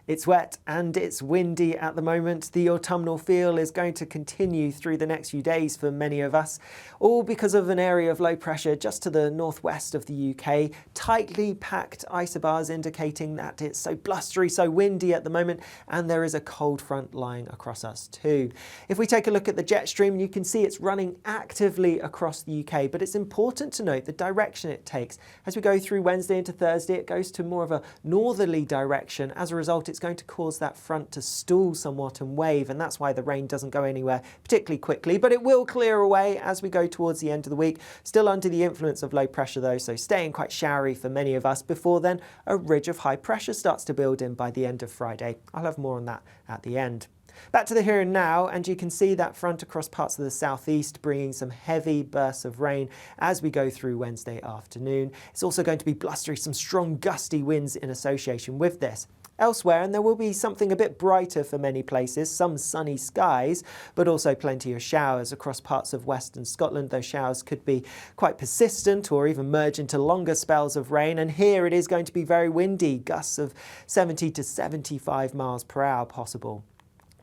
It's wet and it's windy at the moment. The autumnal feel is going to continue through the next few days for many of us, all because of an area of low pressure just to the northwest of the UK. Tightly packed isobars indicating that it's so blustery, so windy at the moment, and there is a cold front lying across us too. If we take a look at the jet stream, you can see it's running actively across the UK, but it's important to note the direction it takes. As we go through Wednesday into Thursday, it goes to more of a northerly direction. As a result, it's going to cause that front to stall somewhat and wave, and that's why the rain doesn't go anywhere particularly quickly, but it will clear away as we go towards the end of the week. Still under the influence of low pressure though, so staying quite showery for many of us before then a ridge of high pressure starts to build in by the end of Friday. I'll have more on that at the end. Back to the here and now, and you can see that front across parts of the southeast bringing some heavy bursts of rain as we go through Wednesday afternoon. It's also going to be blustery, some strong gusty winds in association with this. Elsewhere, and there will be something a bit brighter for many places, some sunny skies, but also plenty of showers across parts of western Scotland. Those showers could be quite persistent or even merge into longer spells of rain, and here it is going to be very windy, gusts of 70 to 75 miles per hour possible.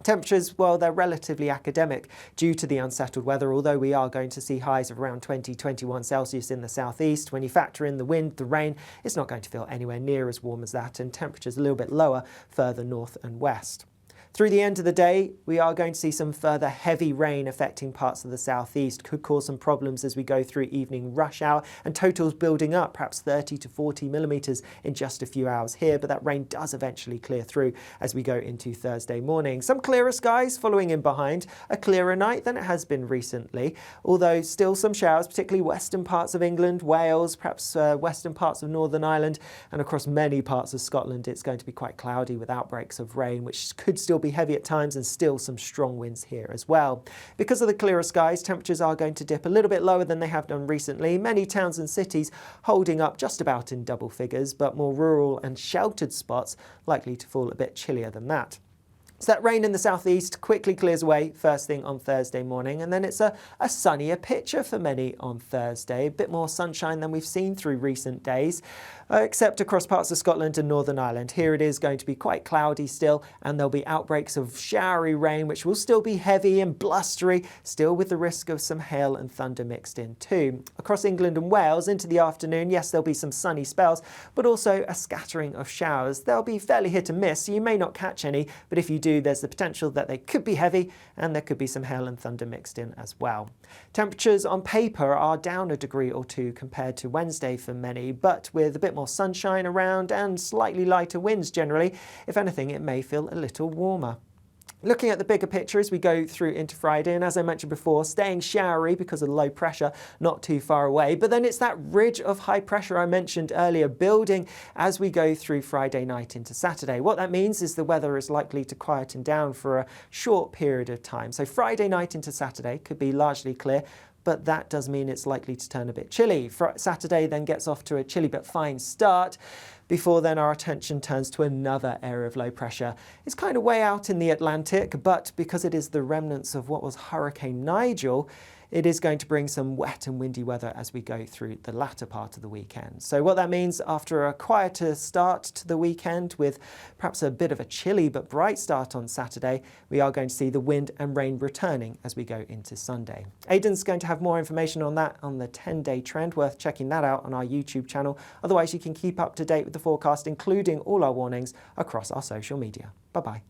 Temperatures, well, they're relatively academic due to the unsettled weather, although we are going to see highs of around 20-21 Celsius in the southeast. When you factor in the wind, the rain, it's not going to feel anywhere near as warm as that, and temperatures a little bit lower further north and west. Through the end of the day, we are going to see some further heavy rain affecting parts of the southeast. Could cause some problems as we go through evening rush hour, and totals building up, perhaps 30 to 40 millimetres in just a few hours here, but that rain does eventually clear through as we go into Thursday morning. Some clearer skies following in behind, a clearer night than it has been recently, although still some showers, particularly western parts of England, Wales, perhaps western parts of Northern Ireland, and across many parts of Scotland. It's going to be quite cloudy with outbreaks of rain, which could still be heavy at times, and still some strong winds here as well. Because of the clearer skies, temperatures are going to dip a little bit lower than they have done recently. Many towns and cities holding up just about in double figures, but more rural and sheltered spots likely to fall a bit chillier than that. So that rain in the southeast quickly clears away first thing on Thursday morning, and then it's a sunnier picture for many on Thursday. A bit more sunshine than we've seen through recent days, except across parts of Scotland and Northern Ireland. Here it is going to be quite cloudy still, and there'll be outbreaks of showery rain, which will still be heavy and blustery, still with the risk of some hail and thunder mixed in too. Across England and Wales into the afternoon, yes, there'll be some sunny spells, but also a scattering of showers. They'll be fairly hit and miss, so you may not catch any, but if you do, there's the potential that they could be heavy, and there could be some hail and thunder mixed in as well. Temperatures on paper are down a degree or two compared to Wednesday for many, but with a bit more sunshine around and slightly lighter winds generally, if anything, it may feel a little warmer. Looking at the bigger picture as we go through into Friday, and as I mentioned before, staying showery because of the low pressure not too far away, but then it's that ridge of high pressure I mentioned earlier building as we go through Friday night into Saturday. What that means is the weather is likely to quieten down for a short period of time. So Friday night into Saturday could be largely clear, but that does mean it's likely to turn a bit chilly. Saturday then gets off to a chilly but fine start. Before then, our attention turns to another area of low pressure. It's kind of way out in the Atlantic, but because it is the remnants of what was Hurricane Nigel, it is going to bring some wet and windy weather as we go through the latter part of the weekend. So what that means, after a quieter start to the weekend with perhaps a bit of a chilly but bright start on Saturday, we are going to see the wind and rain returning as we go into Sunday. Aidan's going to have more information on that on the 10-day trend, worth checking that out on our YouTube channel. Otherwise, you can keep up to date with the forecast, including all our warnings across our social media. Bye-bye.